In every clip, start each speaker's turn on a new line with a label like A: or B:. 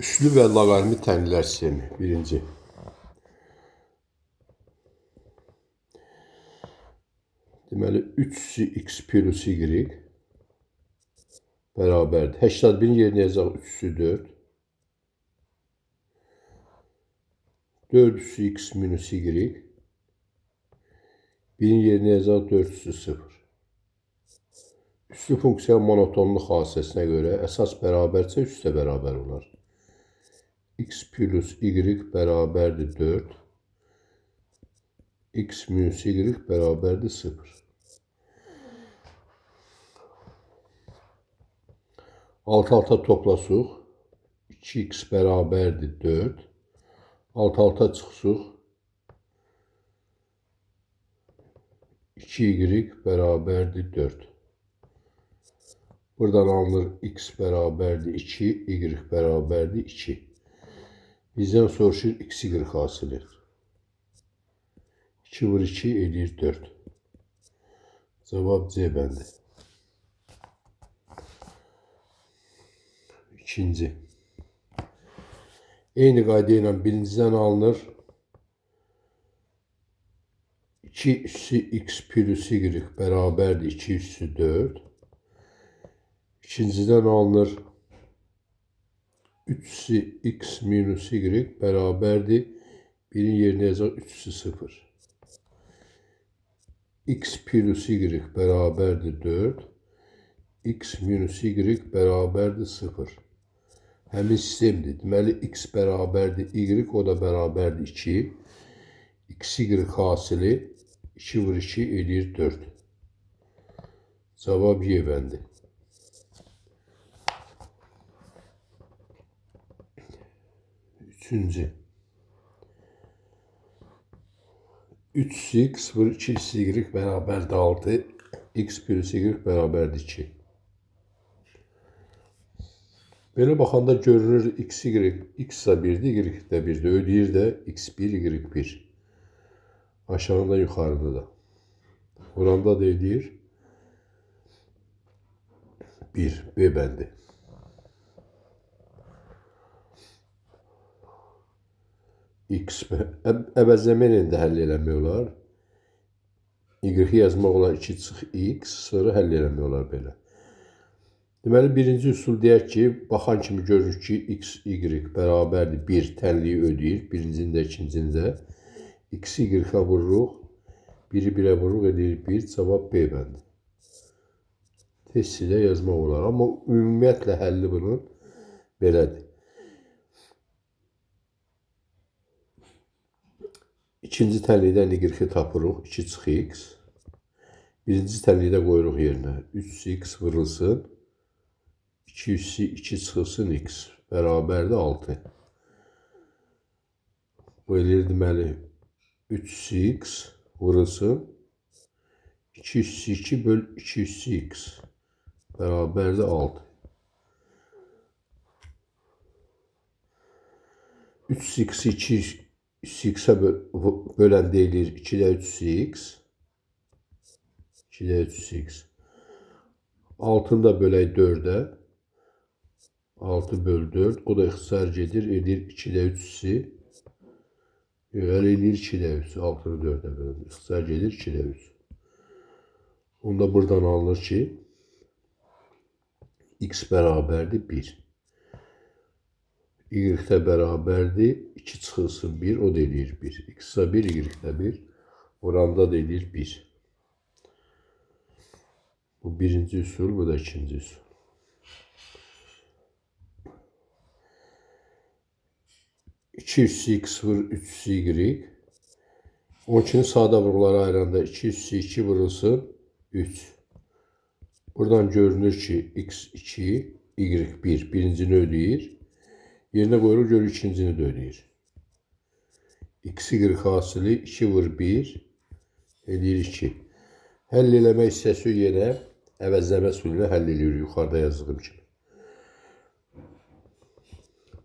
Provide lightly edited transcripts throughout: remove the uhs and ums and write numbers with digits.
A: Üslü və loqaritmik tənqidlər sistemi. Birinci. Deməli, 3x plus y bərabərdir. 81-in yerinə yazaq 3-4. 4x minus y. 1-in yerinə yazaq 4-0. Üslü funksiya monotonluq xassəsinə görə əsas bərabərsə üstə bərabər olar. X plus y bərabərdir 4. X minus y bərabərdir 0. Alt-alta toplasıq. 2x bərabərdir 4. Alt-alta çıxsıq. 2y bərabərdir 4. Buradan alınır x bərabərdir 2, y bərabərdir 2. Bizdən soruşur x, y hasili. 2 vur 2 edir 4. Cavab C bəndi. İkinci. Eyni qayda ilə birinciden alınır. 2 üssü x plus y bərabərdir 2 üssü 4. İkinciden alınır. 3 üssü x minus y bərabərdir. Birin yerine yazaq 3 üssü 0. X plus y bərabərdir 4. X minus y bərabərdir 0. Həmin sistemdir. Deməli, x bərabərdir y, o da bərabərdir 2. X, y hasili 2 vur 2 edir 4. Cavab Y bəndi. Üçüncü. 3x vur 2y bərabərdir 6. X plus y bərabərdir 2. Belə baxanda görünür x, y, x da 1'dir, y də 1'dir. Ödəyir də x1, y1. Aşağıda, yuxarıda da. Oranda da edir 1, B bəndi. X əvəzləmə ilə də həll eləmək olar. Y yazmaq olar 2 çıx x, sonra həll eləmək olar belə. Deməli, birinci üsul deyək ki, baxan kimi görürük ki, x, y bərabərdir 1, tənliyi ödəyir. Birincində, ikincində. X, y-ə vururuq. 1'i 1'ə vururuq, edir 1. Cavab B bəndi. Test ilə yazmaq olar. Amma ümumiyyətlə həlli bunun belədir. İkinci tənlikdən y tapırıq. 2 çıx x. Birinci tənlikdə qoyuruq yerinə. 3x vurulsun. 2 üssü 2 çıxılsın x. Bərabərdir 6. Bu eləyir deməli 3x vurulsun. 2 üssü 2 böl 2 üssü x. Bərabərdir 6. 3x 2 üssü x'ə bölən deyilir 2'də 3 üssü x. 2'də 3 üssü x. 6'ını da bölək 4'ə. 6 böl 4. O da ixtisar gedir. Edir 2'də 3 üssü. Yox, edir 2'də 3. 6'ını 4'ə bölür. İxtisar gedir 2'də 3. Onda buradan alınır ki x bərabərdir 1. Y də bərabərdir 2 çıxılsın 1. O da edir 1. X da 1, y də 1. Oranda da edir 1. Bu birinci üsul, bu da ikinci üsul. İki üssü x vur 3 üssü y. 12'nin sağda vurguları ayıranda 2 üssü 2 vurulsun 3. Buradan görünür ki x 2, y 1. Birincini ödəyir. Yerine qoyulur, görür ikincini de ödəyir. X, y hasili 2 vur 1 edir 2. Həll eləmək istəsək yenə əvəzləmə üsulu ilə həll edilir yuxarıda yazdığım kimi.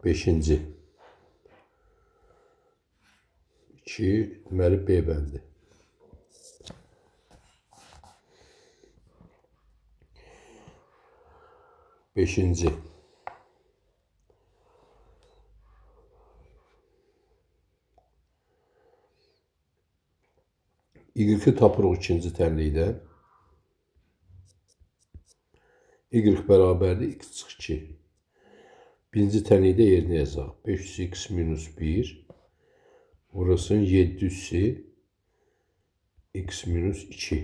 A: 5-ci. 2, deməli B bəndi. 5-ci. Y-i tapırıq ikinci tənlikdən. Y bərabərdir x çıx 2. Birinci tənlikdə yerinə yazaq. 500x minus 1. Burasının 700-si x minus 2.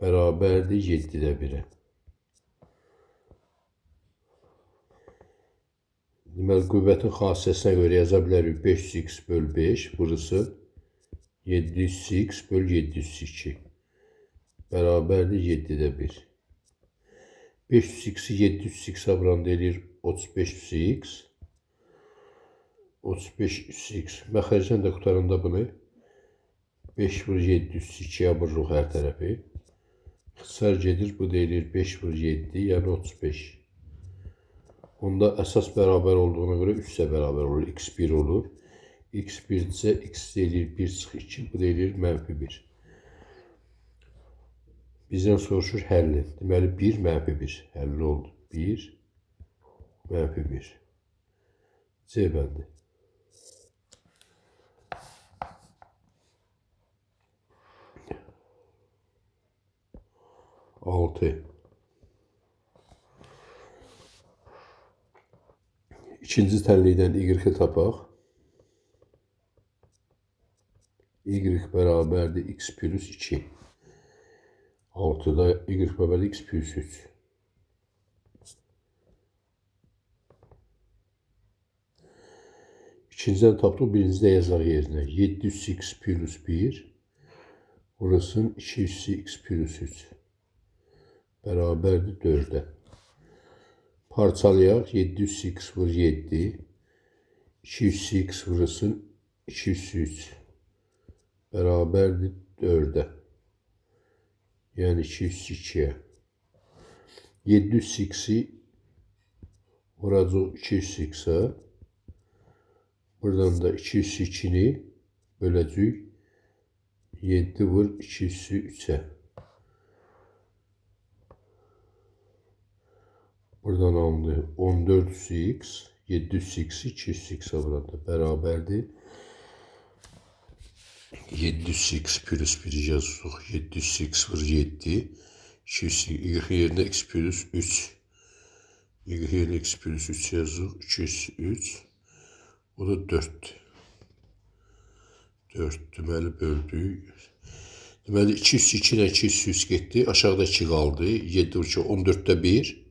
A: Bərabərdir 7-də 1-ə. Deməli, qüvvətin xassəsinə görə yaza bilərik 500x böl 5. Burası 700x böl 702. Bərabərdir 7-də 1. 500x'i 700x-ə vuranda eləyir 35x. 35x. Məxərcən də qutaranda bunu 5 vur 702-yə vururuq hər tərəfi. İxtisar gedir, bu da eləyir 5 vur 7, yəni 35. Onda əsas bərabər olduğuna görə 3-ə bərabər olur. X1 olur. X1 isə x eləyir 1 çıx 2, bu da eləyir -1. Bizdən soruşur həlli. Deməli 1 -1 həlli oldu. 1 -1. C bəndi. 6. İkinci tənlikdən y tapaq. Y bərabərdir x plus 2. 6'da y bərabərdir x plus 3. İkinciden tapdıq, birincidə yazaq yerinə. 700x plus 1. Burasının 200x plus 3. Bərabərdir 4'ə. Parçalayaq. 700x vur 7. 200x vurasın 203. Bərabərdir 4'ə. Yəni 202'yə. 700x'i vuracaq 200x'ə. Buradan da 202'ni böləcək. 7 vur 203'ə. Buradan alındı 14x. 700x'i 200x'ə vuranda bərabərdir. 700x plus 1 yazırıq. 700x vur 7. 200 y yerine x plus 3. Y yerine x plus 3 yazırıq. 203. O da 4. 4 deməli böldük. Deməli 202 ilə 203 getdi. Aşağıda 2 qaldı. 7 vur 14'də 1.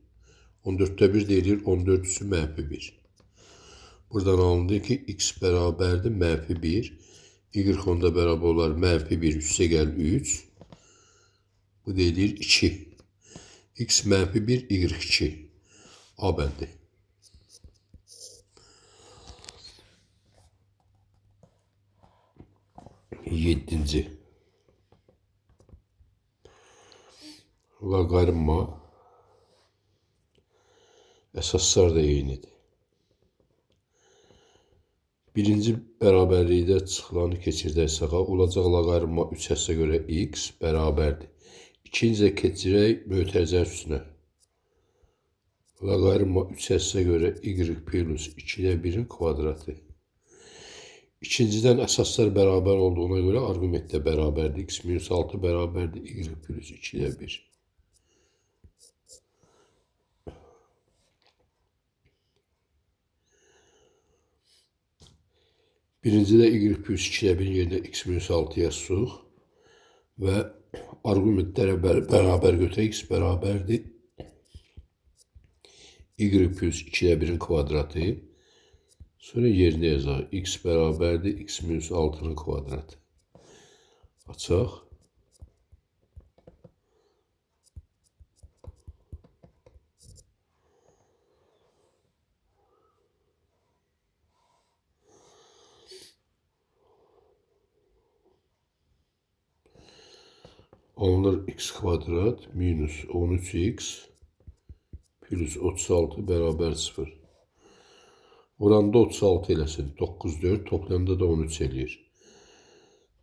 A: 14'də 1 deyilir 14'üsü -1. Buradan alındı ki x bərabərdir -1. Y onda bərabər olar -1 üstə gəl 3. Bu deyilir 2. X -1 y 2. A bəndi. 7. Loqaritma əsaslar da eynidir. Birinci bərabərlikdə çıxılanı keçirdək sağa. Olacaq loqaritma 3s-ə görə x bərabərdir. İkincidə keçirək mötərizənin üstünə. Loqaritma 3s-ə görə y plus 2'də 1'in kvadratı. İkincidən əsaslar bərabər olduğuna görə arqument də bərabərdir. X minus 6 bərabərdir y plus 2'də 1. Birincidə y plus 2'də 1 yerine x minus 6 yazırıq. Və arqumentlərə bərabər götürək. X bərabərdir y plus 2'də 1'in kvadratı. Sonra yerinə yazaq. X bərabərdir x minus 6'nın kvadratı. Açaq. Alınır x kvadrat minus 13x plus 36 bərabər 0. Oranda 36 eləsin. 9, 4. Toplamda da 13 eləyir.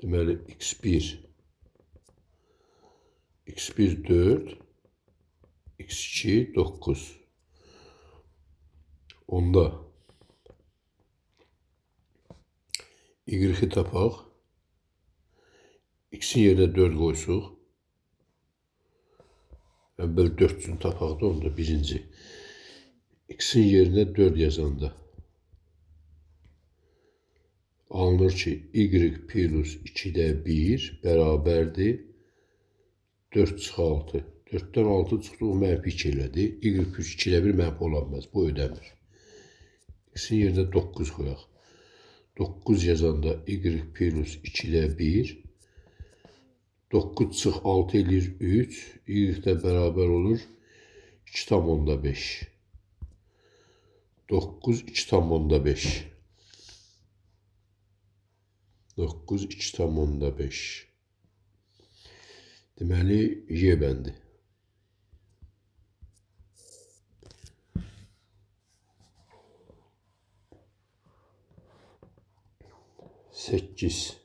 A: Deməli, x1. x1 4. x2 9. Onda y tapaq. X'in yerinə 4 qoysuq. Əvvəl 4-cünü tapaq da onda birinci. X'in yerinə 4 yazanda alınır ki, y plus 2'də 1 bərabərdir 4 çıxı 6. 4'dən 6 çıxdı, o mənfi 2 elədi. Y plus 2'də 1 mənfi ola bilməz. Bu ödəmir. X'in yerinə 9 qoyaq. 9 yazanda y plus 2'də 1 9 çıx 6 eləyir 3. Y də bərabər olur 2,5. 9 2,5. 9 2,5. Deməli, Y bəndi. 8.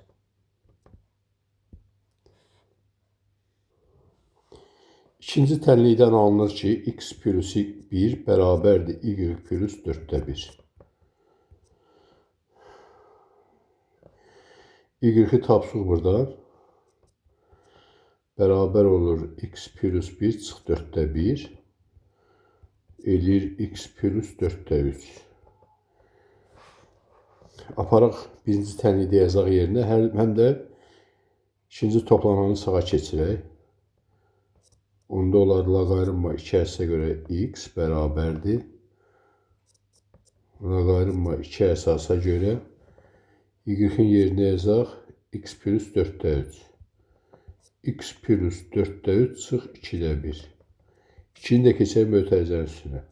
A: İkinci tənlikdən alınır ki, x plus 1 bərabərdir y plus 4'də 1. Y-i tapsıq buradan. Bərabər olur x plus 1 çıx 4'də 1. Eləyir x plus 4'də 3. Aparaq birinci tənlikdə yazaq yerinə, həm də ikinci toplananı sağa keçirək. Onda olar loqaritma 2 əsə görə x bərabərdir. Loqaritma 2 əsasa görə y-in yerinə yazaq x plus 4'də 3. X plus 4'də 3 çıx 2'də 1. 2'ni də keçək mötərizənin üstünə.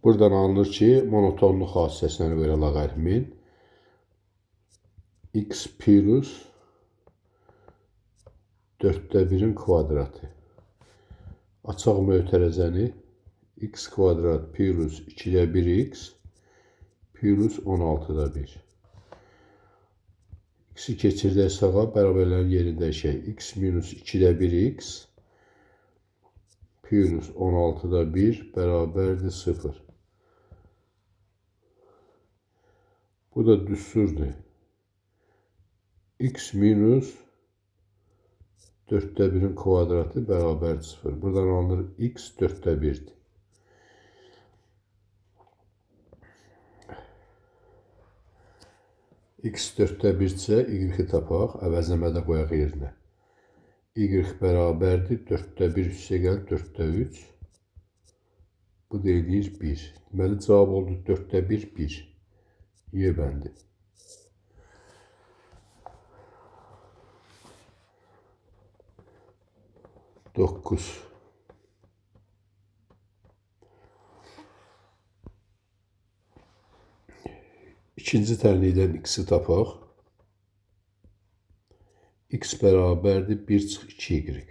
A: Buradan alınır ki, monotonluq hadisəsinə görə loqaritmin x plus 4'də 1'in kvadratı. Açaq mötərizəni x kvadrat plus 2'də 1x plus 16'da 1. X'i keçirdək sağa, bərabərlərin yerində şey x minus 2'də 1x plus 16'da 1 bərabərdir 0. Bu da düsturdur. X minus 4'də 1'in kvadratı bərabərdir 0. Buradan alınır x 4'də 1'dir. X 4'də 1-sə y-i tapaq, əvəzləmədə qoyaq yerinə. Y bərabərdir 4'də 1 üstə gəl 4'də 3. Bu da eləyir 1. Deməli, cavab oldu 4'də 1, 1. Y bəndi. 9. İkinci tənlikdən x'i tapaq. X bərabərdir 1 çıx 2y.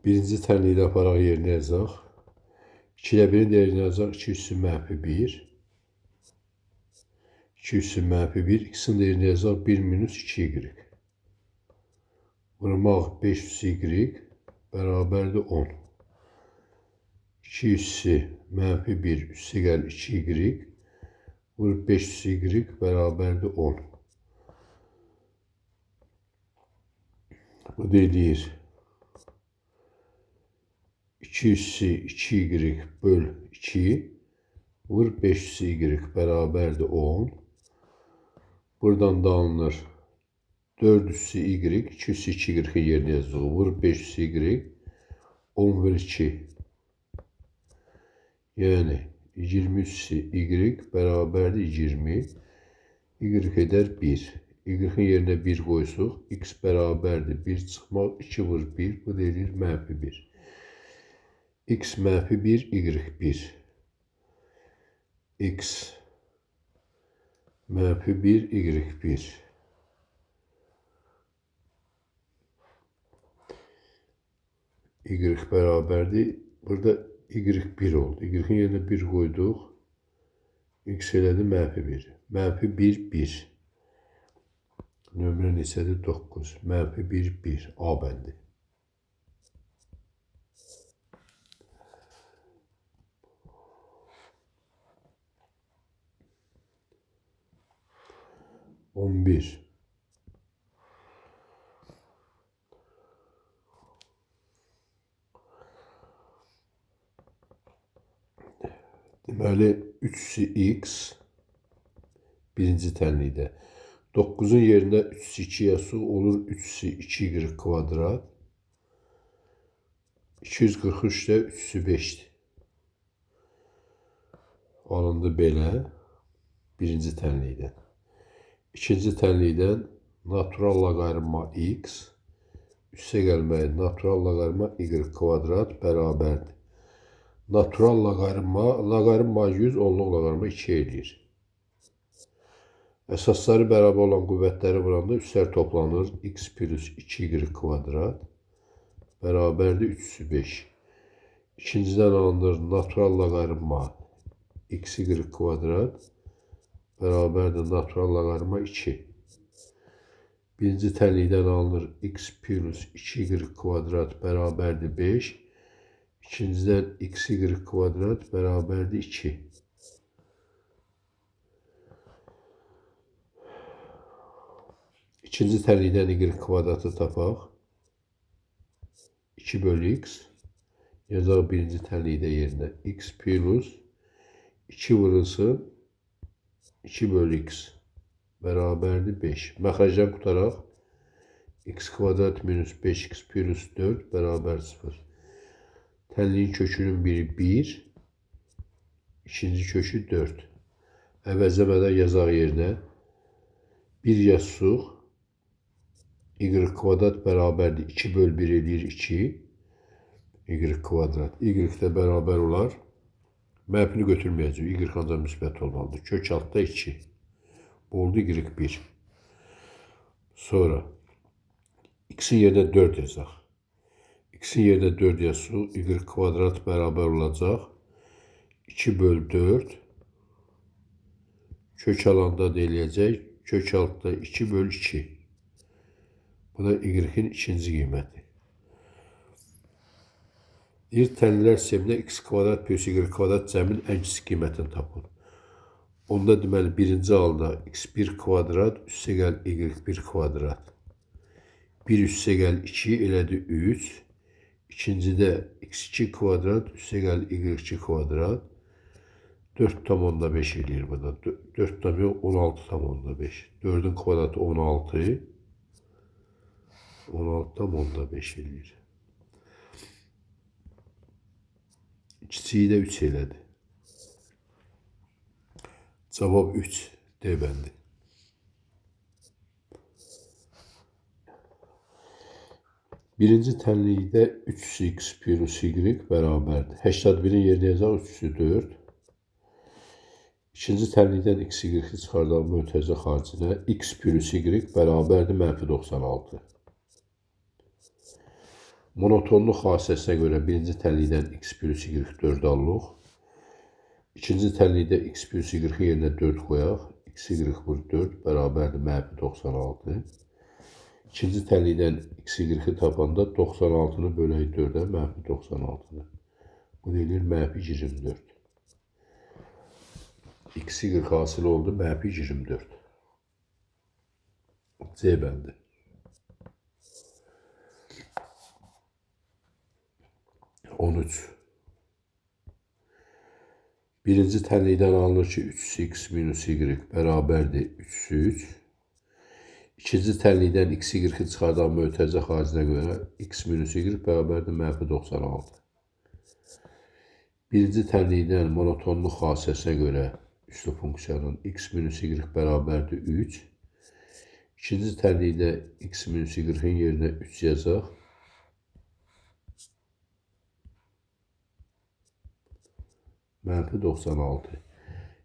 A: Birinci tənlikdə aparaq yerinə yazaq. 2'də 1'in dəyərini yazaq. 2 üssü mənfi 1. 2 üssü mənfi 1. X'in dəyərini yazaq. 1 minus 2y. Vurmaq 5 üssü y bərabərdir 10. 2 üssü mənfi 1 üssü gəl 2y. Vur 5 üssü y bərabərdir 10. Bu da eləyir 2 üssü 2y böl 2. Vur 5 üssü y bərabərdir 10. Buradan da alınır 4 üssü y, 2 üssü 2y yerinə yazıq. Vur 5 üssü y, 10 vur 2. Yəni 20 üssü y bərabərdir 20. Y edər 1. Y-in yerinə 1 qoysuq. X bərabərdir 1 çıxmaq 2 vur 1. Bu da eləyir mənfi 1. X mənfi 1, y 1. X mənfi 1, y 1. Y bərabərdir. Burada y 1 oldu. Y-in yerinə 1 qoyduq. X elədi mənfi 1. Mənfi 1, 1. Nömrə neçədir? 9. Mənfi 1, 1. A bəndi. 11. Deməli 3x birinci tənlikdə. 9'un yerine 3x2 yazsaq olur 3x2y kvadrat. 243'də 3x5'dir. Alındı belə birinci tənlikdən. İkinci tənlikdən natural loqaritma x üstə gəlməyi natural loqaritma y kvadrat bərabərdir. Natural loqaritma 100 onluq loqaritma 2 eləyir. Əsasları bərabər olan qüvvətləri vuranda üstlər toplanır. X plus 2y kvadrat bərabərdir 3x5. İkincidən alınır natural loqaritma xy kvadrat bərabərdir natural loqaritma 2. Birinci tənlikdən alınır x plus 2y kvadrat bərabərdir 5. İkincidən xy kvadrat bərabərdir 2. İkinci tənlikdən y kvadratı tapaq. 2 bölü x. Yazaq birinci tənlikdə yerinə x plus 2 vurulsun 2 bölü x bərabərdir 5. Məxrəcdən qutaraq x kvadrat minus 5x plus 4 bərabər 0. Tənliyin kökünün biri 1. İkinci kökü 4. Əvəzləmədən yazaq yerinə 1 yazsaq y kvadrat bərabərdir 2 bölü 1 eləyir 2 y kvadrat. Y də bərabər olar. Mənfini götürməyəcək. Y ancaq müsbət olmalıdır. Kök altda 2. Oldu y1. Sonra x'in yerinə 4 yazaq. X'in yerinə 4 yazsaq y kvadrat bərabər olacaq 2 bölü 4 kök alanda da eləyəcək. Kök altda 2 bölü 2. Bu da y'in ikinci qiyməti. Deyir, tənlilər sistemində x kvadrat plus y kvadrat cəmin ən kiçik qiymətini tapın. Onda deməli birinci halda x1 kvadrat üstə gəl y1 kvadrat. 1 üstə gəl 2 elədi 3. İkincidə x2 kvadrat üstə gəl y2 kvadrat. 4,5 eləyir burada. 4,16,5. 4'ün kvadratı 16. 16,5 eləyir. Kiçiyi də 3 elədi. Cavab 3. D bəndi. Birinci tənlikdə 3x plus y bərabərdir. 81'in yerinə yazaq 3-4. İkinci tənlikdən x, y çıxardaq mötərizə xaricinə. X plus y bərabərdir -96. Monotonluq xassəsinə görə birinci tənlikdən x plus y 4 alırıq. İkinci tənlikdə x plus y yerinə 4 qoyaq. X, y vur 4 bərabərdir -96. İkinci tənlikdən x, y tapanda 96'nı bölək 4'ə -96'nı. Bu deyilir -24. X, y hasıl oldu -24. C bəndi. Birinci tənlikdən alınır ki 3x minus y bərabərdir 303. İkinci tənlikdən x, y çıxardaq mötərizə xaricinə görə x minus y bərabərdir -96. Birinci tənlikdən monotonluq xassəsinə görə üslü funksiyanın x minus y bərabərdir 3. İkinci tənlikdə x minus y-in yerinə 3 yazaq. -96.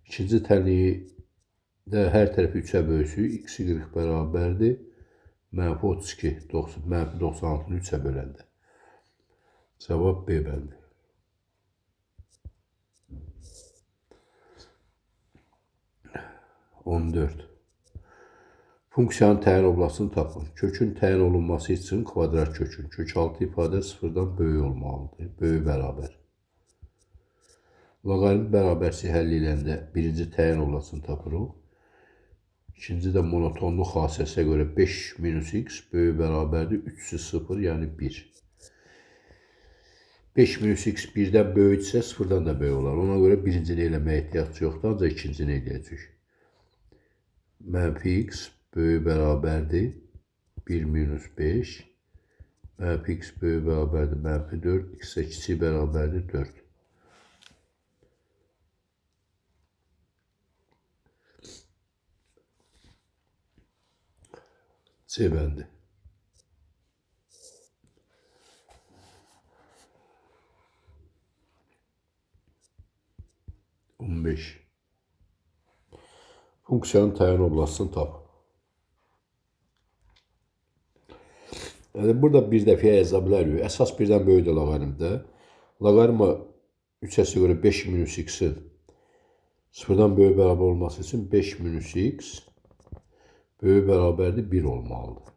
A: İkinci tənliyi də hər tərəfi 3'ə bölsük. X, y bərabərdir -32. -96'nı 3'ə böləndə. Cavab B bəndi. 14. Funksiyanın təyin oblasını tapın. Kökün təyin olunması üçün kvadrat kökün. Kök altı ifadə sıfırdan böyük olmalıdır. Böyük bərabər. Loqaritm bərabərliyi həll edəndə birinci təyin oblasını tapırıq. İkinci də monotonluq xassəsinə görə 5 minus x böyük bərabərdir 3 üstü 0, yəni 1. 5 minus x 1-dən böyüksə 0-dan da böyük olar. Ona görə birincini eləməyə ehtiyac yoxdur, ancaq ikincini eləyəcək. Mənfi x böyük bərabərdir 1 minus 5. Mənfi x böyük bərabərdir mənfi 4. X-ə kiçik bərabərdir 4. C bəndi. 15. Funksiyanın təyin oblasını tap. Yəni, burada bir dəfəyə yaza bilərik. Əsas birdən böyükdür loqaritmdə. Loqaritma 3-ə görə 5 minus x-in 0-dan böyük bərabər olması üçün 5 minus x böyük bərabərdir 1 olmalıdır.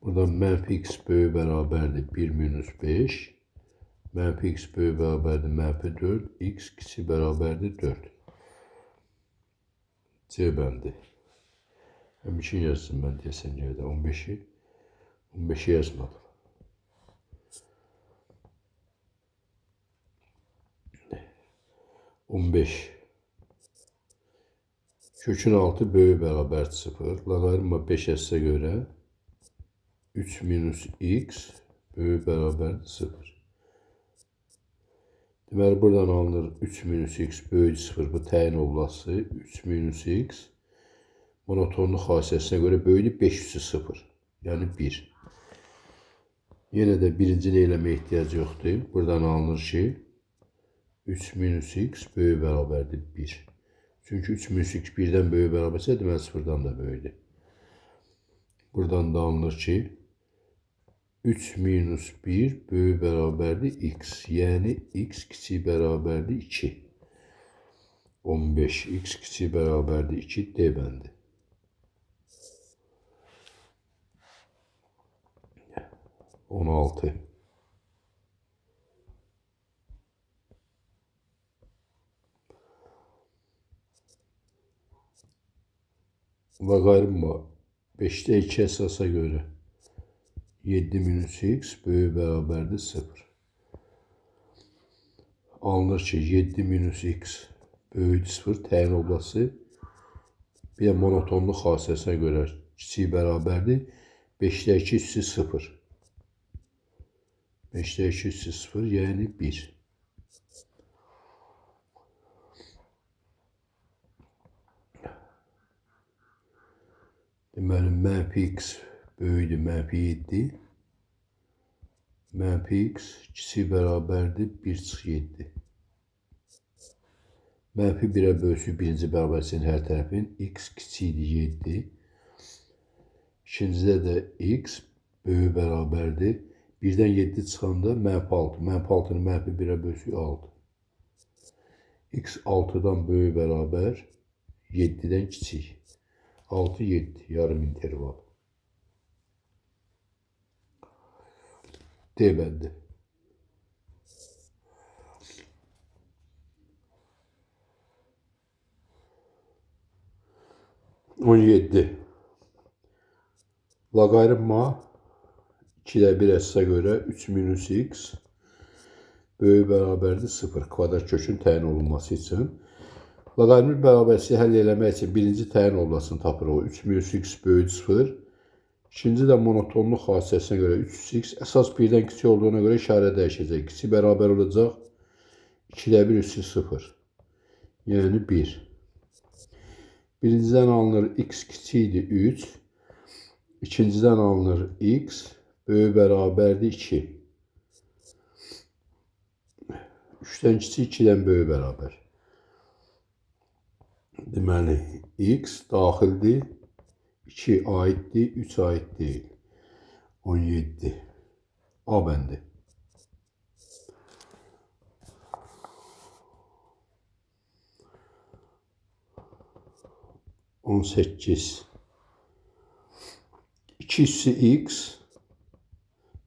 A: Burada mənfi x böyük bərabərdir 1 minus 5. Mənfi x böyük bərabərdir mənfi 4. X kiçik bərabərdir 4. C bəndi. Həmişin yazsın mən deyəsən yerdə 15'i. 15'i yazmadım. Kökün 6 böyük bərabər 0. Loqaritma 5s'ə görə 3 minus x böyük bərabərdir 0. Deməli, buradan alınır 3 minus x böyük 0. Bu təyin oblası 3 minus x monotonluq xassəsinə görə böyükdür 5 üstü 0. Yəni 1. Yenə də birincini eləməyə ehtiyac yoxdur. Buradan alınır ki 3 minus x böyük bərabərdir 1. Çünki 3 minus x 1-dən böyük bərabərsə, deməli 0-dan da böyükdür. Buradan da alınır ki 3 minus 1 böyük bərabərdir x. Yəni x kiçik bərabərdir 2. 15 x kiçik bərabərdir 2 D bəndi. 16. Loqaritma 5'te 2 əsasa görə 7 minus x böyük bərabərdir 0. Alınır ki 7 minus x böyük 0 təyin oblası bir də monotonluq xassəsinə görə kiçik bərabərdir 5'te 2 üstü 0. 5'te 2 üstü 0 yəni 1. Deməli, mənfi x böyükdür mənfi 7. Mənfi x kiçik bərabərdir 1/7. Mənfi 1'ə bölsün birinci bərabərçinin hər tərəfin x kiçikdir 7. İkincidə də x böyük bərabərdir. 1'dən 7 çıxanda mənfi 6. Mənfi 6'nı mənfi 1'ə bölsün 6. X 6'dan böyük bərabər 7'dən kiçik. 6, 7 yarım interval. D bəndi. 17. Loqaritma 2'də 1 əsasa görə 3 minus x böyük bərabərdir 0. Kvadrat kökün təyin olunması üçün. Loqaritmik bərabərliyi həll eləmək üçün birinci təyin oblasını tapırıq. 3 minus x böyük 0. İkinci də monotonluq xassəsinə görə 3x. Əsas 1'dən kiçik olduğuna görə işarə dəyişəcək. Kiçik bərabər olacaq 2'də 1 üstü 0. Yəni 1. Birinciden alınır x kiçikdir 3. İkinciden alınır x böyük bərabərdir 2. 3'dən kiçik 2'dən böyük bərabər. Deməli, x daxildir, 2 aiddir, 3 aid deyil. 17. A bəndi. 18. 2 üssü x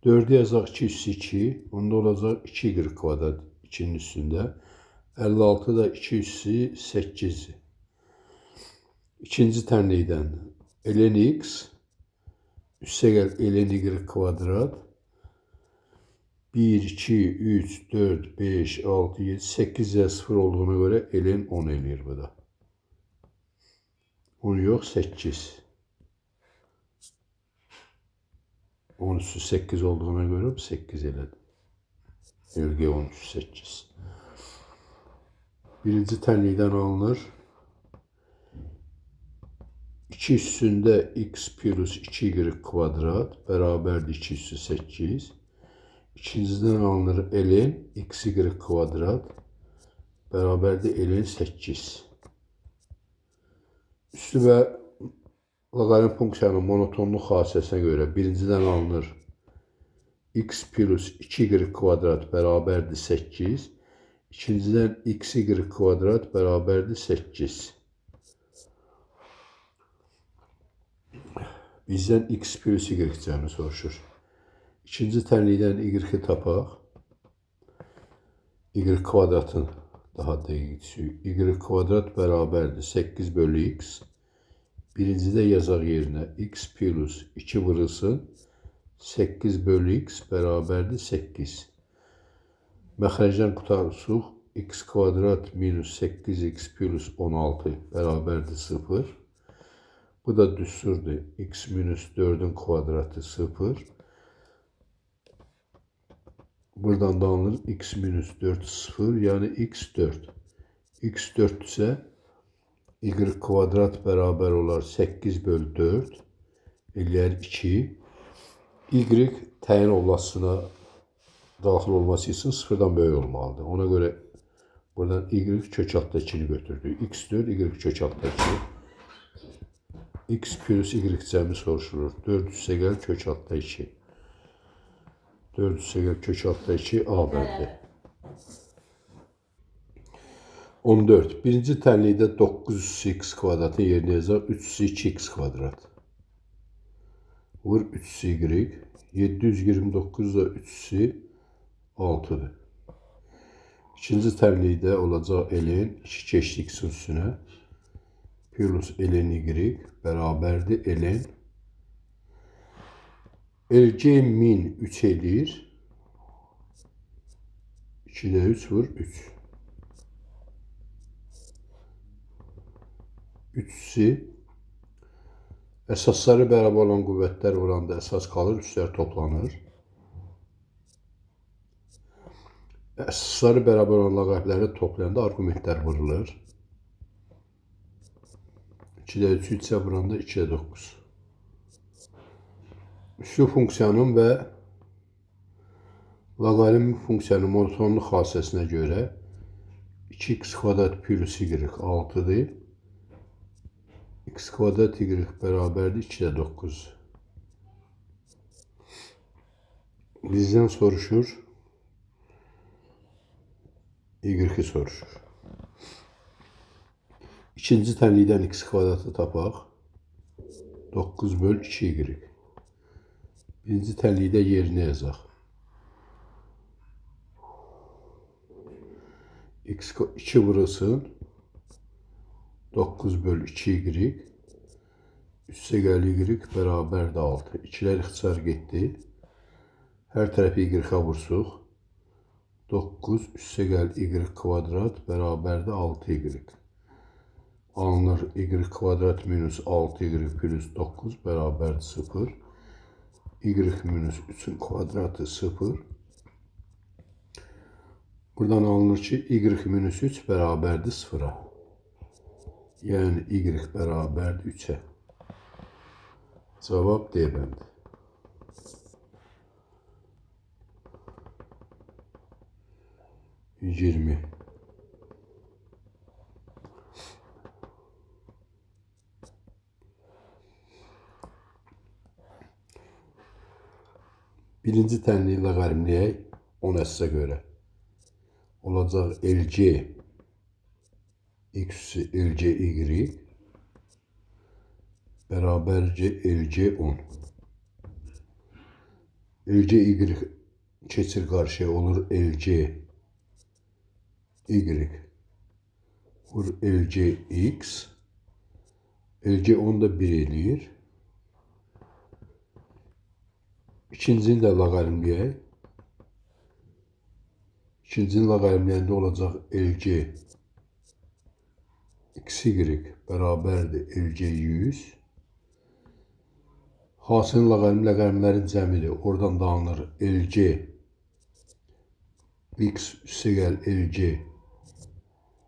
A: 4'ü yazaq 2 üssü 2. Onda olacaq 2y kvadrat 2'nin üstündə. 56 da 2 üssü 8. İkinci tənlikdən ln x üstə gəl ln y kvadrat 1, 2, 3, 4, 5, 6, 7, 8'e 0 olduğuna göre ln 10 eləyir bu da. 10 yox, 8. 10 üstü 8 olduğuna göre 8 elədi. LG 10 üstü 8. Birinci tənlikdən alınır. 2 üstündə x plus 2y kvadrat bərabərdir 2 üstü 8. İkinciden alınır ln xy kvadrat bərabərdir ln 8. Üstü və loqaritm funksiyanın monotonluq xassəsinə görə birinciden alınır x plus 2y kvadrat bərabərdir 8. İkinciden xy kvadrat bərabərdir 8. Bizdən x plus y cəmi soruşur. İkinci tənlikdən y tapaq. Y kvadratın daha dəqiqçisi. Y kvadrat bərabərdir 8 bölü x. Birincidə yazaq yerinə x plus 2 vurulsun. 8 bölü x bərabərdir 8. Məxrəcdən qutarsıq. X kvadrat minus 8x plus 16 bərabərdir 0. Bu da düsturdur. X minus 4'ün kvadratı 0. Buradan da alınır x minus 4 0 yani x 4. X 4 ise y kvadrat beraber olar 8 bölü 4 eləyər 2. Y təyin olmasına daxil olması için sıfırdan böyük olmalıdır. Ona göre buradan y kök altda 2'ni götürdük. X 4 y kök altda 2. X plus y cəmi soruşulur. 4 üstə gəl kök altda 2. 4 üstə gəl kök altda 2 A bəndi. 14. Birinci tənlikdə 9 üstü x kvadratın yerinə yazaq 3 üstü 2x kvadrat. Vur 3 üstü y. 729 da 3 üstü 6'dır. İkinci tənlikdə olacaq ln 2 keçdi x üstünə. Plus ln y bərabərdir ln. LC min 3 eləyir. 2'də 3 vur 3. 3'si əsasları bərabər olan qüvvətlər vuranda əsas qalır, üstlər toplanır. Əsasları bərabər olan loqaritmləri toplayanda arqumentlər vurulur. 2'də 3 isə vuranda 2'də 9. Üslü funksiyanın və loqaritm funksiyanın monotonluq xassəsinə görə 2x kvadrat plus y 6'dır. X kvadrat y bərabərdir 2'də 9. Bizdən soruşur. Y soruşur. İkinci tənlikdən x kvadratı tapaq. 9 böl 2y. Birinci tənlikdə yerinə yazaq. X 2 vurulsun. 9 böl 2y. Üstə gəl y bərabərdir 6. 2'lər ixtisar getdi. Hər tərəfi y-ə vursuq. 9 üstə gəl y kvadrat bərabərdir 6y. Alınır y kvadrat minus 6y plus 9 bərabərdir 0. Y minus 3'ün kvadratı 0. Buradan alınır ki y minus 3 bərabərdir 0'a. Yani y bərabərdir 3'ə. Cavab D bəndi. Birinci tənliyi loqaritmləyək 10 əsasa görə. Olacaq LC x LC y bərabərcə LC 10. LC y keçir qarşıya olur LC y vur LC x LC onu da 1 eləyir. İkincini də loqaritmləyək. İkincinin loqaritmləyəndə olacaq LC XY bərabərdir LC 100. Hasilin loqaritmlərin cəmidir. Oradan da alınır LC X üstə gəl LC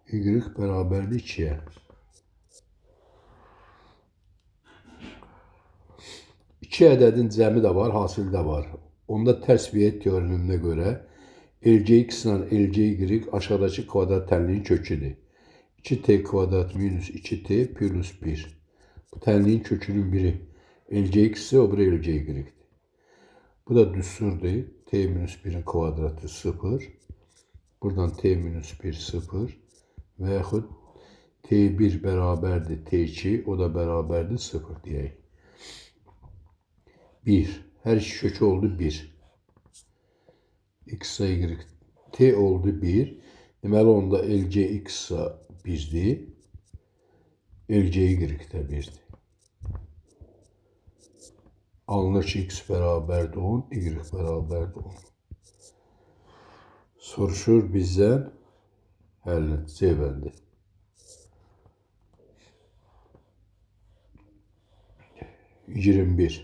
A: Y bərabərdir 2'ye. 2 ədədin cəmi də var, hasili də var. Onda tərs viyyət teoreminə görə LCX ilə LCY aşağıdakı kvadrat tənliyin köküdür. 2t kvadrat minus 2t plus 1. Bu tənliyin kökünün biri LCX ise o biri LCY'dir. Bu da düsturdur. T minus 1'in kvadratı 0. Buradan t minus 1 0. Və yaxud t1 bərabərdir t2, o da bərabərdir 0 deyək. 1. Hər iki kökü oldu 1. X y t oldu 1. Deməli onda LCX 1'dir. LCY də 1'dir. Alınır ki x bərabərdir 10, y bərabərdir 10. Soruşur bizdən həllin C bəndi. 21.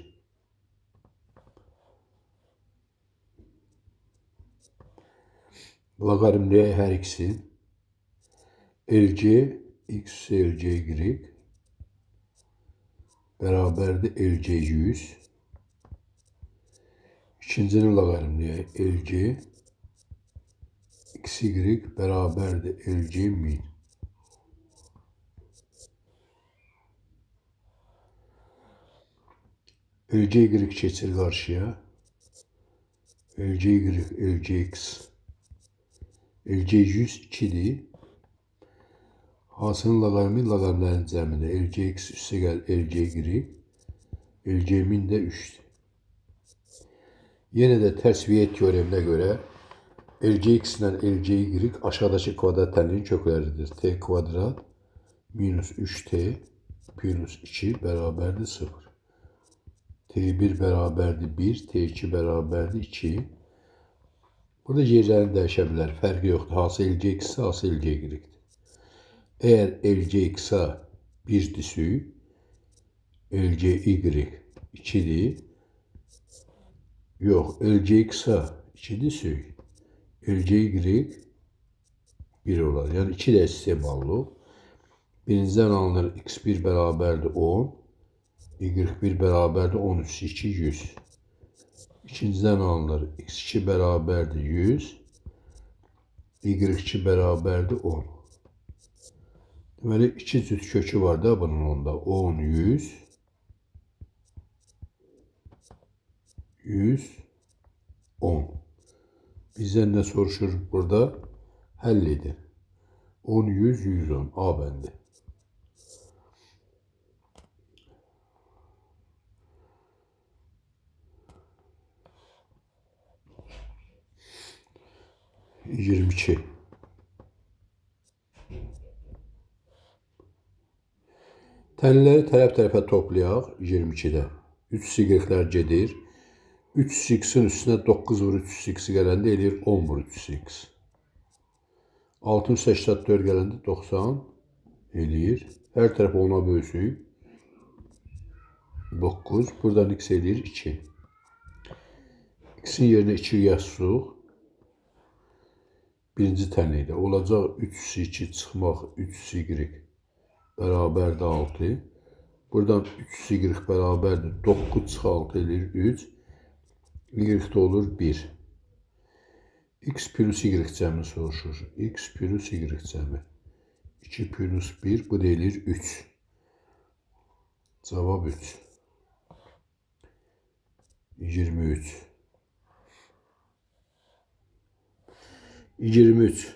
A: Logaritmləyək hər ikisini. LC x LC y bərabərdir LC 100. İkincinin logaritmləyək LC XY bərabərdir LC 1000. LCY keçir qarşıya. LCY, LCX. LC 100 2'dir. Hasilin logaritmlərin cəmidir. LCX üstə gəl LCY. LC 1000 də 3'dir. Yenə də tərs viyyət teoreminə görə LCX ilə LCY aşağıdakı kvadrat tənliyin kökləridir. T kvadrat minus 3t plus 2 bərabərdir 0. T1 bərabərdir 1, T2 bərabərdir 2. Burada yerlərini dəyişə bilər. Fərqi yoxdur. Hansı LCX ise hansı LCY. Eğer LCX 1'dirsə, LCY 2'dir. Yox, LCX 2'dirsə, LCY 1 olar. Yəni 2 də istemallı. Birinciden alınır x1 bərabərdir 10, y1 bərabərdir 13, 2, 100. İkinciden alınır x2 bərabərdir 100, y2 bərabərdir 10. Deməli 2 cüt kökü var da bunun onda. 10, 100, 100, 10. Bizden ne soruşur burada? Həll edin. 10, 100, 110. A bəndi. Yirmi iki. Tənləri tərəf-tərəfə toplayaq 22'də. 3 y-lər gedir. 3x'in üstünə 9 vur 3x gələndə eləyir 10 vur 3x. 684 gələndə 90 eləyir. Hər tərəf 10'a bölsük 9. Buradan x eləyir 2. X'in yerinə 2 yazsıq. Birinci tənlikdə olacaq 3x2 çıxmaq 3y bərabərdir 6. Buradan 3y bərabərdir 9 çıx 6 eləyir 3. Y olur 1. X plus y cəmi soruşur. X plus y cəmi. 2 plus 1 bu da eləyir 3. Cavab 3. 23. 23.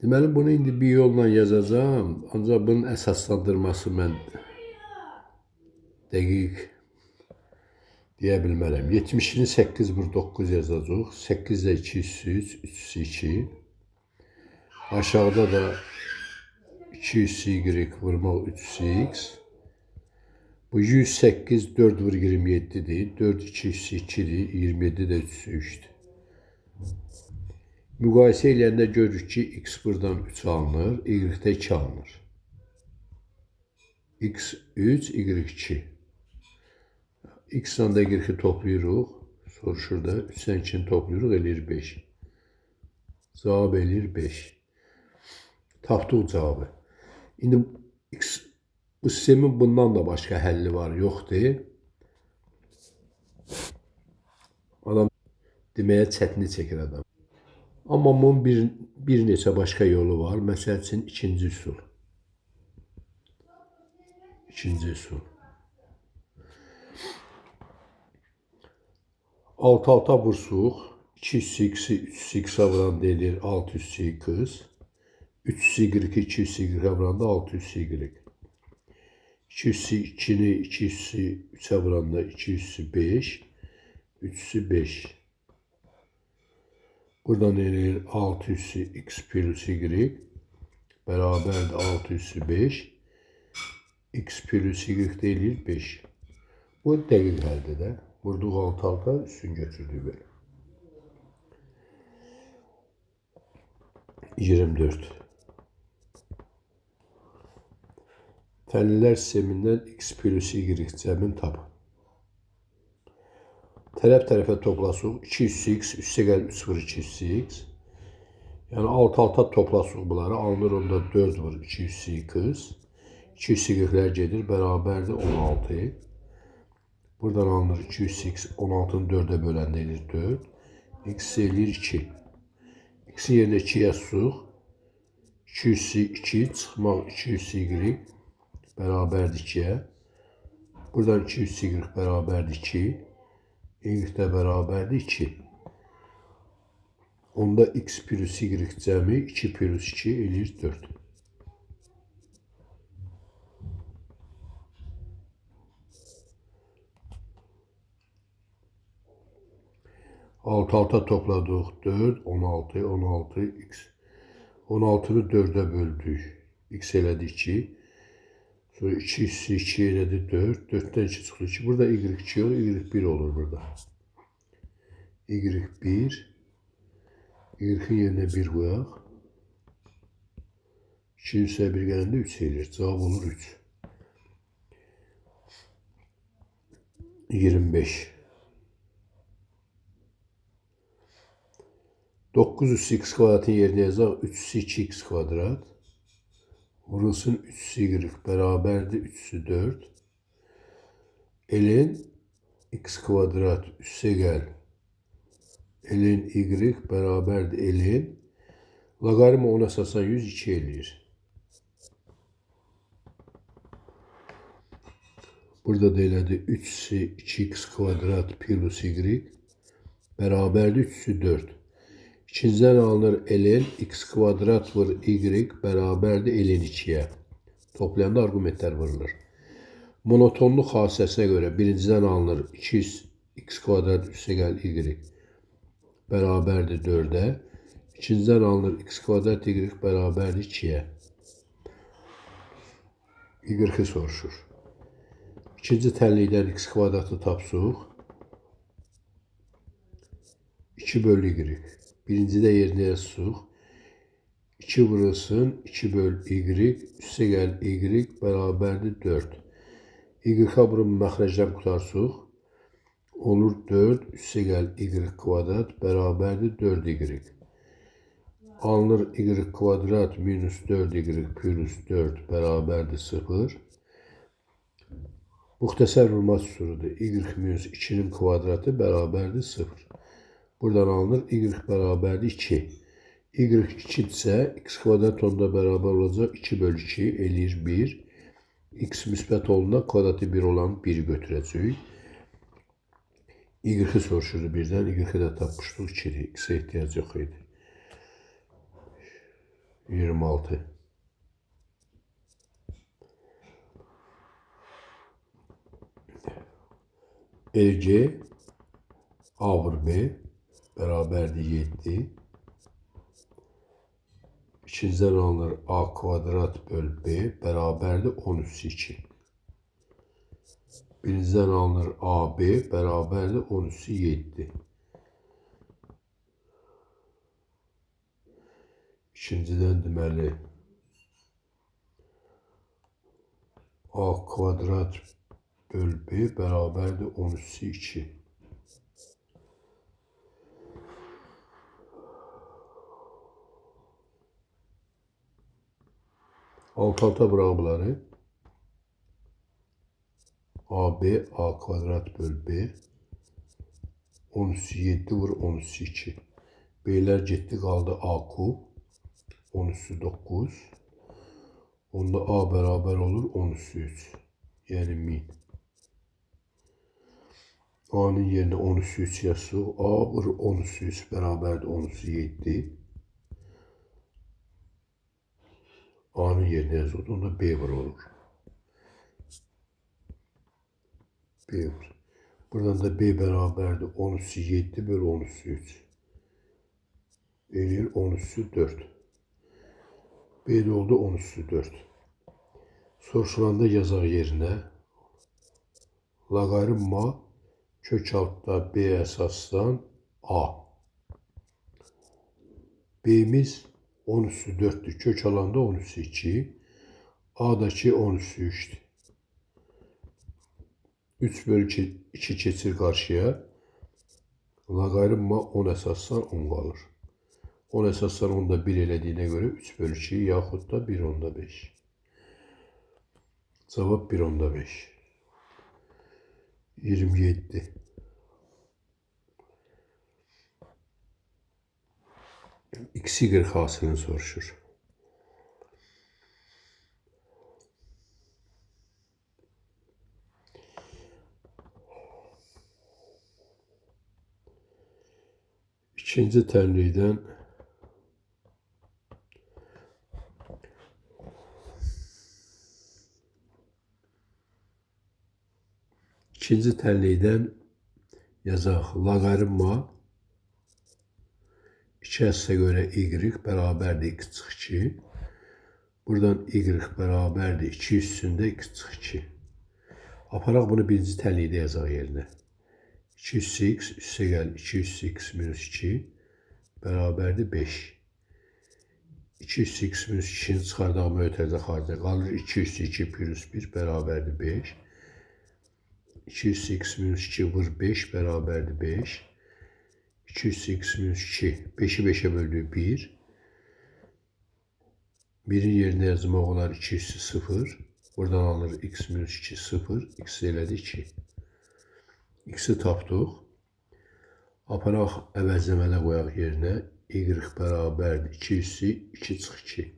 A: Deməli bunu indi bir yolla yazacağım. Ancaq bunun əsaslandırması mən dəqiq deyə bilmərəm. 70'ini 8 vur 9 yazacaq. 8 də 2 üstü 3, 3 2. Aşağıda da 200y vurmaq 3x. Bu 108 4 vur 27'dir. 4 2'si 2'dir. 27 də 3'sü 3'dür. Müqayisə eləyəndə görürük ki, x buradan 3 alınır, y-də 2 alınır. X 3, y 2. X-dan da y-i toplayırıq. Soruşur da 3-dən 2-ni toplayırıq, eləyir 5. Cavab eləyir 5. Tapdıq cavabı. İndi bu sistemin bundan da başqa həlli var, yoxdur. Adam deməyə çətinlik çəkir adam. Amma bunun bir neçə başqa yolu var. Məsəl üçün ikinci üsul. İkinci üsul. Alt-alta vursuq. 200-x'i 300-x'ə vuranda edir 600-x. 300-y 200-y vuranda 600-y. 200-2'ni 200-3'ə vuranda 200-5. 300-5. Buradan elir 600x plus y beraberdir 600-5. X plus y de elir 5. Bu dəqiq həldir də. Vurduq alt-alta üstün götürdük belə. 24. Təhlillər sistemindən x plus y cəmin tapın. Tərəf-tərəfə toplasıq. 200x üstə gəl 3 vur 200x. Yəni alt-alta toplasıq bunları. Alınır onda 4 vur 200x. 200-lər gedir. Bərabərdir 16. Buradan alınır 200x. 16'nı 4'e böləndə edir 4. X eləyir 2. X'in yerine 2'yə suq. 200-2 çıxmaq 200y bərabərdir 2'yə. Buradan 200y bərabərdir 2. Y də bərabərdir 2. Onda x plus y cəmi 2 plus 2 eləyir 4. Alt-alta topladıq 4, 16, 16, x. 16'nı 4'e böldük. X elədi 2. Sonra 200-2 elədi 4. 4'ten 2 çıxdı 2. Burada y2 yox, y1 olur burada. y1. Y-in yerine 1 qoyaq. 2'nin üstə 1 gələndə 3 eləyir. Cavab olur 3. 25. 900x kvadratın yerine yazaq 302x kvadrat. Vurulsun 3y beraberdir 304. Elin x kvadrat üsse gel. Elin y beraberdir elin. Logaritma 10 əsasən 102 eləyir. Burada da elədi 3x kvadrat plus y beraberdir 304. İkinciden alınır elin x kvadrat vur y beraberdir elin 2'ye. Toplayanda argumentler vurulur. Monotonluq xassəsinə görə birinciden alınır 200x kvadrat üstə gəl y beraberdir 4'e. İkinciden alınır x kvadrat y beraberdir 2'ye. Y soruşur. İkinci tənlikdən x kvadratı tapsıq. 2 bölü y. Birincide yerine yazsıq. 2 vurulsun 2 böl y üstə gəl y beraberdir 4. Y-a bunu məxrəcdən qutarsıq. Olur 4 üstə gəl y kvadrat beraberdir 4y. Alınır y kvadrat minus 4y plus 4 beraberdir 0. Muxtəsər vurma üsuludur. Y minus 2'nin kvadratı beraberdir 0. Buradan alınır y beraberdir 2. Y 2 ise x kvadrat onda beraber olacak 2 bölü 2 eləyir 1. X müsbət olduğunda kvadratı 1 olan 1'i götürəcəyik. Y soruşurdu birdən. Y də tapmışdıq 2'dir. X-ə ehtiyac yox idi. 26. LC A vur B beraberdir 7. İkinciden alınır a kvadrat böl b bərabərdir 10 üssü 2. Birinciden alınır ab bərabərdir 10 üssü 7. İkinciden deməli a kvadrat böl b bərabərdir 10 üssü 2. Alt-alta bırak bunları. AB a kvadrat böl b 10 üssü 7 vur 10 üssü 2. B'ler getdi qaldı a kub 10 üssü 9. Onda a bərabər olur 10 üssü 3. Yəni 1000. A'nın yerine 10 üssü 3 yazsıq. A vur 10 üssü 3 bərabərdir 10 üssü 7. A'nın yerine yazıldı. Onda B var olur. B var. Buradan da B beraberdir 10 üssü 7 bölü 10 üssü 3. Eləyir 10 üssü 4. B'de oldu 10 üssü 4. Soruşulanda yazaq yerinə loqaritma kök altda B əsasdan A. B'miz 10 üssü 4'tür. Kök alanda 10 üssü 2. A'daki 10 üssü 3'tür. 3 bölü 2 keçir qarşıya. Loqaritma 10 əsasdan 10 qalır. 10 əsasdan 10'da 1 elədiyinə görə 3 bölü 2 yaxud da 1 onda 5. Cavab 1 onda 5. 27. XY hasılını soruşur. İkinci tənlikdən yazaq loqaritma 2 əssə görə y bərabərdir x çıx 2. Buradan y bərabərdir 2 üstündə x çıx 2. Aparaq bunu birinci tənlikdə yazaq yerinə. 2 üssü x üstə gəl 2 üssü x minus 2 bərabərdir 5. 2 üssü x minus 2'ni çıxardaq mötərizə xaricə qalır. 2 üssü 2 plus 1 bərabərdir 5. 2 üssü x minus 2 vur 5 bərabərdir 5. 2 üssü x minus 2 5'i 5'e böldük 1. 1'in yerine yazmaq olar 2 üssü 0. Buradan alınır x minus 2 0. X elədi 2. X'i tapdıq. Aparaq əvəzləmədə qoyaq yerinə. Y bərabərdir 2 üssü 2 çıx 2.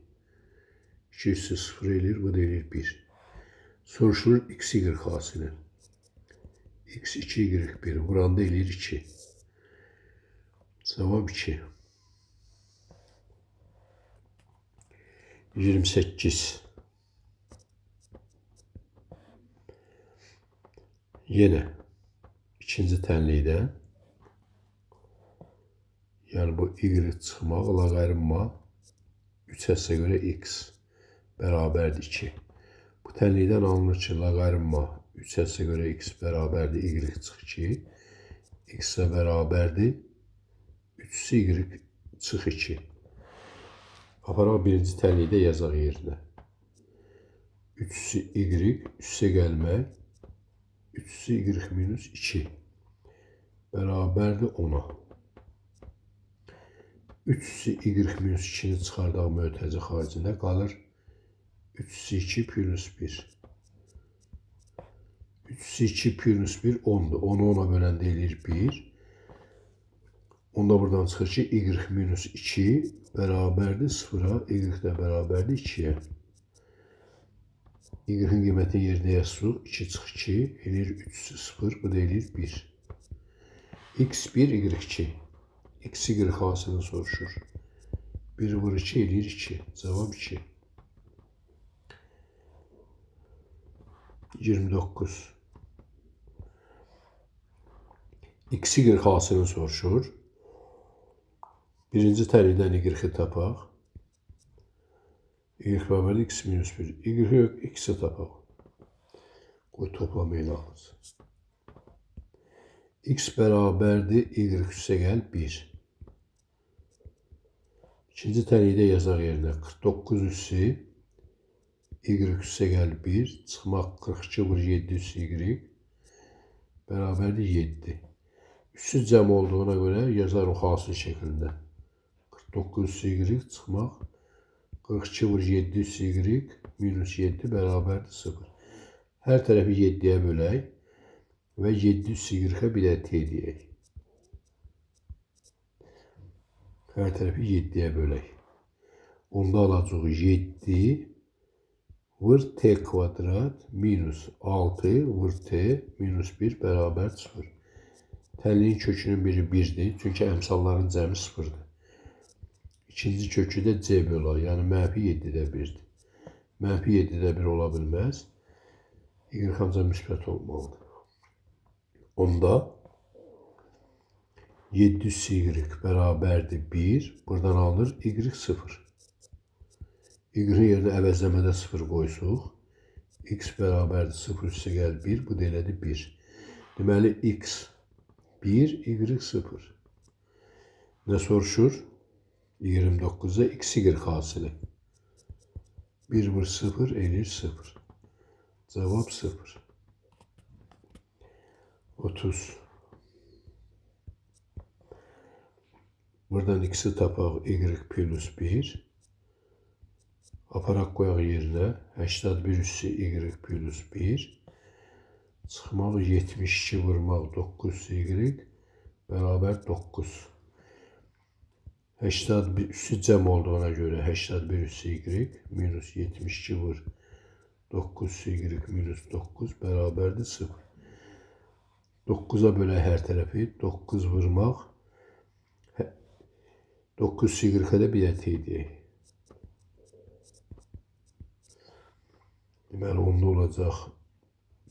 A: 2 üssü 0 eləyir. Bu da eləyir 1. Soruşulur XY hasılı. X 2 Y 1. Buranda eləyir 2. Cevap 2. 28. Yine ikinci tənlikdən yəni bu y çıxmaq loqaritma 3 əssə görə x bərabərdir 2. Bu tənlikdən alınır ki loqaritma 3 əssə görə x bərabərdir y çıx 2. X-ə bərabərdir 3 y çıx 2. Aparaq birinci tənlikdə yazaq yerinə. 3 y üstə gəlmək 3 y minus 2 bərabərdir 10'a. 3 y minus 2'ni çıxardaq mötərizə xaricində qalır 3 2 plus 1. 3 2 plus 1 10'dur. 10'u 10'a böləndə eləyir 1. Onda buradan çıxır ki y minus 2 bərabərdir 0'a. Y də bərabərdir 2'yə. Y'in qiymətini yerinə yazsıq. 2 çıx 2 eləyir 3 0. Bu da eləyir 1. x1 y2. XY hasılını soruşur. 1 vur 2 eləyir 2. Cevap 2. 29. XY hasılını soruşur. Birinci tənlikdən y tapaq. Y bərabərdir x minus 1. Y yok, x'i tapaq. Qoy toplamayı alırız. X bərabərdir y üstə gəl 1. İkinci tənlikdə yazaq yerinə 49 üssü y üstə gəl 1 çıxmaq 42 vur 7 üssü y bərabərdir 7. Üssü cəm olduğuna görə yazarıq hasıl şəklində. 49 üssü y çıxmaq 42 vur 7 üssü y minus 7 bərabərdir 0. Hər tərəfi 7'yə bölək və 7 üssü y-ə bir də t deyək. Hər tərəfi 7'yə bölək. Onda alacağıq 7 vur t kvadrat minus 6 vur t minus 1 bərabər 0. Tənliyin kökünün biri 1'dir, çünki əmsalların cəmi 0'dır. İkinci kökü də c bölü a, yəni mənfi 7'də 1'dir. Mənfi 7'də 1 ola bilməz. Y ancaq müsbət olmalıdır. Onda 7 üssü y bərabərdir 1. Buradan alınır y 0. Y-in yerinə əvəzləmədə 0 qoysuq. X bərabərdir 0 üstə gəl 1. Bu da elədir 1. Deməli x 1, y 0. Ne soruşur? 29'da x y hasılı. 1 vur 0 eləyir 0. Cevap 0. 30. Buradan x'i tapaq y plus 1. Aparaq qoyaq yerinə 81 üssü y plus 1. Çıxmaq 72 vurmaq 9 y bərabər 9. 81 üssü cəm olduğuna görə 81 üssü y minus 72 vur 9 y minus 9 bərabərdir 0. 9'a bölək hər tərəfi 9 vurmaq 9 y-ə də bir də t deyək. Deməli onda olacaq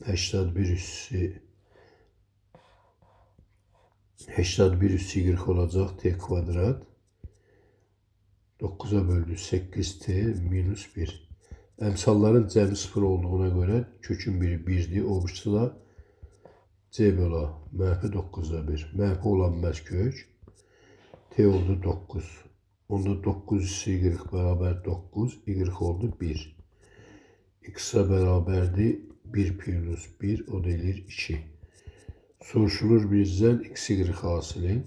A: 81 üssü y olacaq t kvadrat. 9'a böldü 8t minus 1. Əmsalların cəmi 0 olduğuna görə kökün biri 1'dir. O birisi da c bölü a. Mənfi 9'da 1. Mənfi olan bəs kök. T oldu 9. Onda 9 üssü y bərabər 9. Y oldu 1. X'e bərabərdir 1 plus 1 o da eləyir 2. Soruşulur bizdən x y hasılı.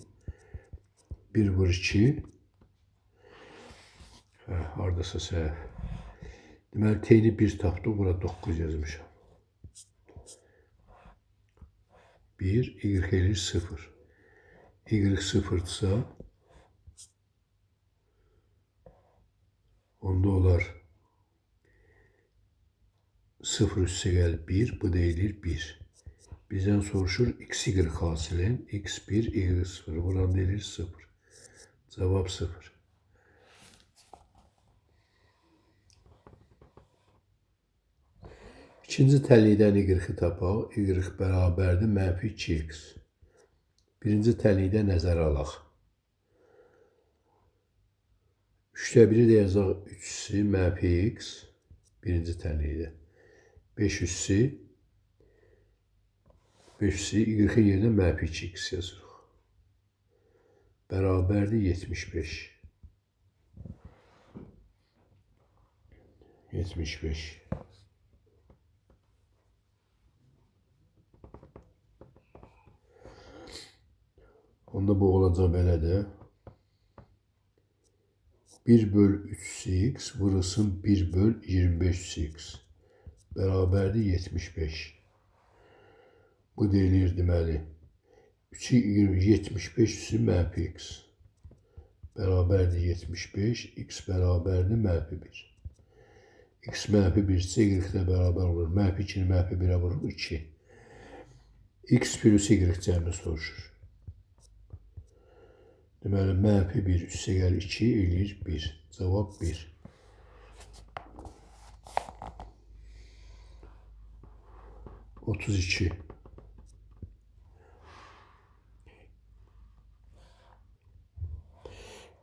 A: 1 vur 2. Haradasa səhv. Deməli t'ni 1 tapdıq. Bura 9 yazmışam. 1 y eləyir 0. Y 0'dsa onda olar 0 üstə gəl 1, bu da eləyir 1. Bizdən soruşur x y hasılı. x1 y 0. Buradan da eləyir 0. Cevap 0. İkinci tənlikdən y tapaq. Y bərabərdir mənfi 2x. Birinci tənlikdə nəzərə alaq. 3'də 1'i də yazaq 3 üssü mənfi x. Birinci tənlikdə. 5 üssü y-in yerinə mənfi 2x yazırıq. Bərabərdir 75. 75. Onda bu olacaq belə də. 1 böl 3x vurulsun 1 böl 25x. Bərabərdir 75. Bu deyilir deməli. 75 üssü mənfi x. Bərabərdir 75. X bərabərdir mənfi 1. X mənfi 1 ise y ilə bərabər olur. Mənfi 2'ni mənfi 1'ə vurur 2. X plus y cəmini soruşur. Deməli, mənfi 1 üstə gəl 2 eləyir 1. Cavab 1. Otuz iki.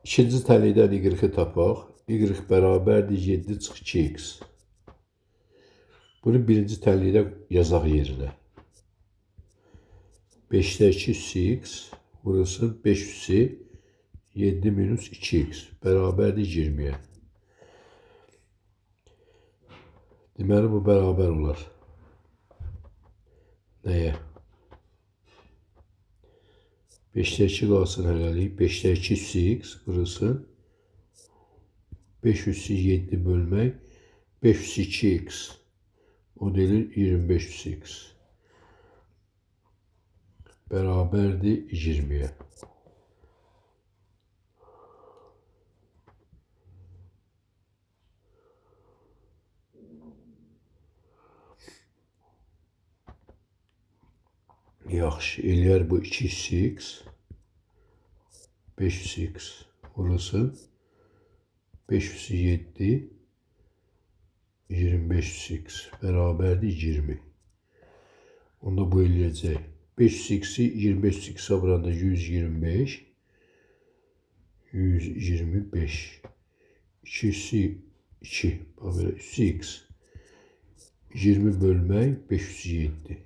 A: İkinci tənlikdən y tapaq. y bərabərdir 7 çıx 2x. Bunu birinci tənlikdə yazaq yerinə. 5'də 2 üssü x vurulsun 5 üssü 7 minus 2x bərabərdir 20'yə. Deməli bu bərabər olar. Nəyə? 5'də 2 qalsın hələlik. 5'də 2 üssü x vurulsun 5 üssü 7 bölmək 5 üssü 2x. O deyilir 25 üssü x. Bərabərdir 20'yə. Yaxşı, eləyər bu 2 üssü x 5 üssü x vurulsun 5 üssü 7 25 üssü x bərabərdir 20. Onda bu eləyəcək. 5 üssü x'i 25 üssü x'a vuranda 125 125 2 üssü 2 bax belə üssü x 20 bölmək 5 üssü 7.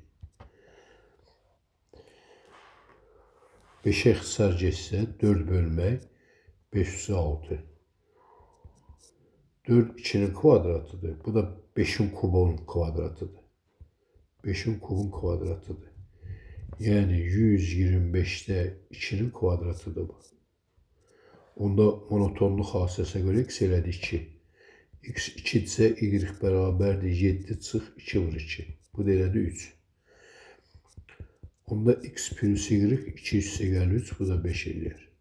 A: 5'e ixtisar geçsə 4 bölmək 5 üssü 6. 4 2'nin kvadratıdır. Bu da 5'in kubunun kvadratıdır. 5'in kubun kvadratıdır. Yani 125'te 2'nin kvadratıdır bu. Onda monotonluq xassəsinə görə x elədi 2. X 2 ise y bərabərdir 7 çıx 2 vur 2. Bu da elədi 3. Onda x plus y 2 üstə gəlir 3. Bu da 5 eləyər.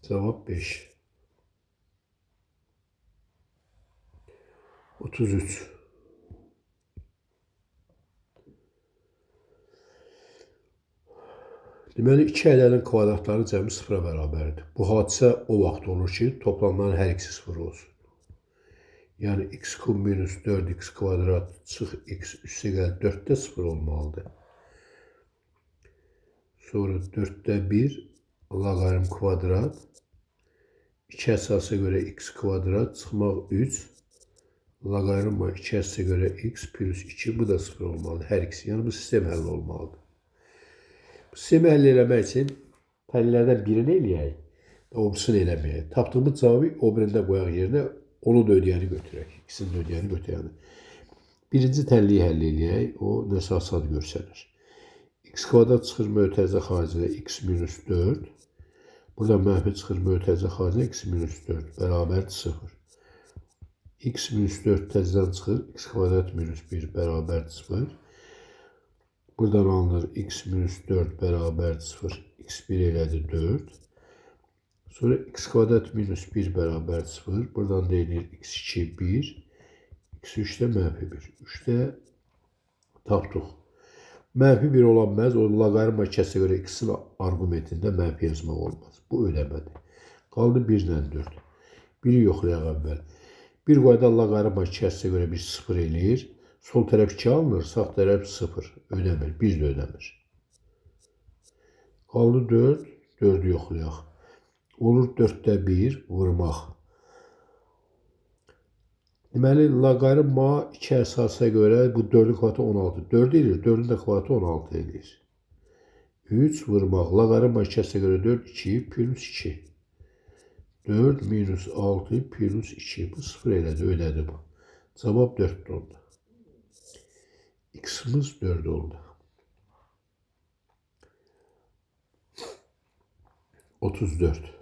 A: Cevap 5. 33. Deməli, iki ədədin kvadratları cəmi 0'a bərabərdir. Bu hadisə o vaxt olur ki, toplamların hər ikisi 0 olsun. Yani x kub minus 4x kvadrat çıx x üstə gəl 4'də 0 olmalıdır. Sonra 4'də 1 logaritm kvadrat 2 əsasa görə x kvadrat çıxmaq 3 logaritma 2 əsasa görə x plus 2 bu da 0 olmalıdır. Hər ikisi. Yəni bu sistem həll olmalıdır. Bu sistemi həll eləmək üçün tənliklərdən birini eləyək, obrisini eləməyək. Tapdığımız cavabı o birində qoyaq yerinə, onu da ödəyəni götürək. İkisini də ödəyəni götürək. Birinci tənliyi həll eləyək, o nəsə asad görsənir. X kvadrat çıxır mötərizə xaricinə x minus 4. Burada mənfi çıxır mötərizə xaricinə x minus 4 bərabərdir 0. X minus 4 təzədən çıxır x kvadrat minus 1 bərabərdir 0. Buradan alınır x minus 4 bərabərdir 0. x1 elədi 4. Sonra x kvadrat minus 1 bərabərdir 0. Buradan deyilir x2 1. x3'də mənfi 1. 3'də tapdıq. Mənfi 1 olan məz, o logaritma 2 əsasa görə x-in argumentində mənfi yazmaq olmaz. Bu ödəmədir. Qaldı 1 ilə 4. 1'i yoxlayaq əvvəl. 1 qoyda logaritma 2 əsasa görə 1 0 eləyir. Sol tərəf 2 alınır, sağ tərəf 0. Ödəmir, 1 də ödəmir. Qaldı 4, 4'ü yoxlayaq. Olur 4'də 1 vurmaq. Deməli, logaritma 2 əsasa görə bu 4'ün kvadratı 16. 4 eləyir, 4'ün də kvadratı 16 eləyir. 3 vurmaq. Logaritma 2 əsasa görə 4, 2 plus 2. 4 minus 6 plus 2. Bu 0 elədi, ödədi bu. Cavab 4 oldu. X'imiz 4 oldu. 34.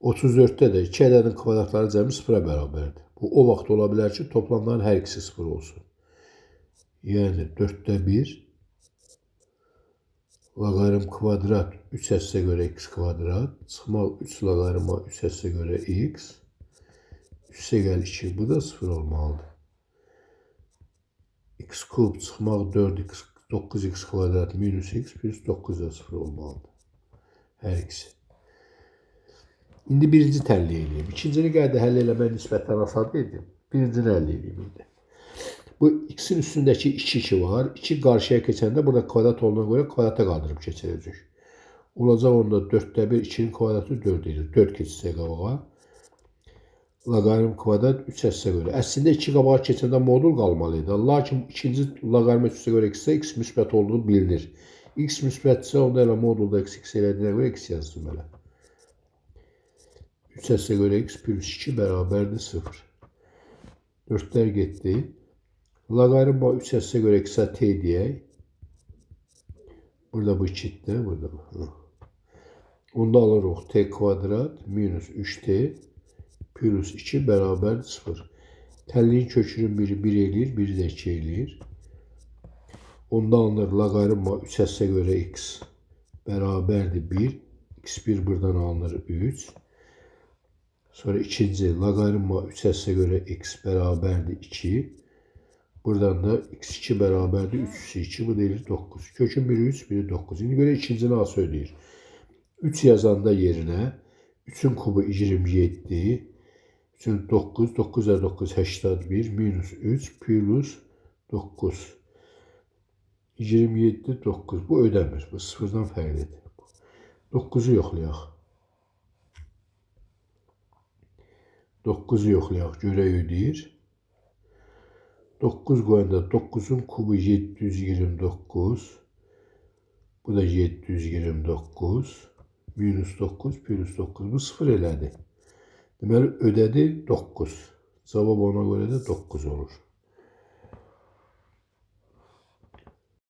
A: Otuz-dörddə də iki ədədin kvadratları cəmi 0'a bərabərdir. Bu o vaxt ola bilər ki, toplamların hər ikisi 0 olsun. Yəni 4'də 1 logaritm kvadrat 3 əsasa görə x kvadrat çıxmaq 3 logaritma 3 əsasa görə x üstə gəl 2. Bu da 0 olmalıdır. X kub çıxmaq 4x 9x kvadrat minus x plus 9 da 0 olmalıdır. Hər ikisi. İndi birinci tənliyi eləyim. İkincini qayda həll eləmək nisbətən asan idi. Birincini həll eləyim indi. Bu x'in üstündəki 2 var. 2 qarşıya keçəndə burada kvadrat olduğuna görə kvadrata qaldırıb keçirəcək. Olacaq onda 4'te 1, 2'nin kvadratı 4 edir. 4 keçəcək qabağa. Loqaritm kvadrat 3 əssə görə. Əslində 2 qabağa keçəndə modul qalmalıydı. Lakin ikinci loqaritm 3'ə görə x müsbət olduğu bilinir. X müsbətsə onda elə modulda x elədiyinə görə x yazdım elə. 3 əssə görə x plus 2 bərabərdir 0. 4'lər getdi. Loqaritm 3 əssə görə x-ə t deyək. Burada bu 2'dir, burada bu. Onda alırıq t kvadrat minus 3t plus 2 bərabər 0. Təlliyin kökünün biri 1 eləyir, biri də 2 eləyir. Onda alınır loqaritm 3 əssə görə x bərabərdir 1. x1 buradan alınır 3. Sonra ikinci loqaritm 3 əssə görə x bərabərdir 2. Buradan da x2 bərabərdir 3 bu deyir 9. Kökün biri 3, biri 9. İndi görə ikincini nasıl ödəyir? 3 yazanda yerinə 3'ün kubu 27. 3'ün 9, 9 da 9, 81, minus 3, plus 9. 27, 9. Bu ödəmir. Bu sıfırdan fərqlidir. 9'u yoxlayaq. 9'u yoxlayaq. Görək ödəyir. 9 qoyanda 9'un kubu 729. Bu da 729. Minus 9, plus 9. Bu 0 elədi. Deməli, ödədi 9. Cavab ona görə də 9 olur.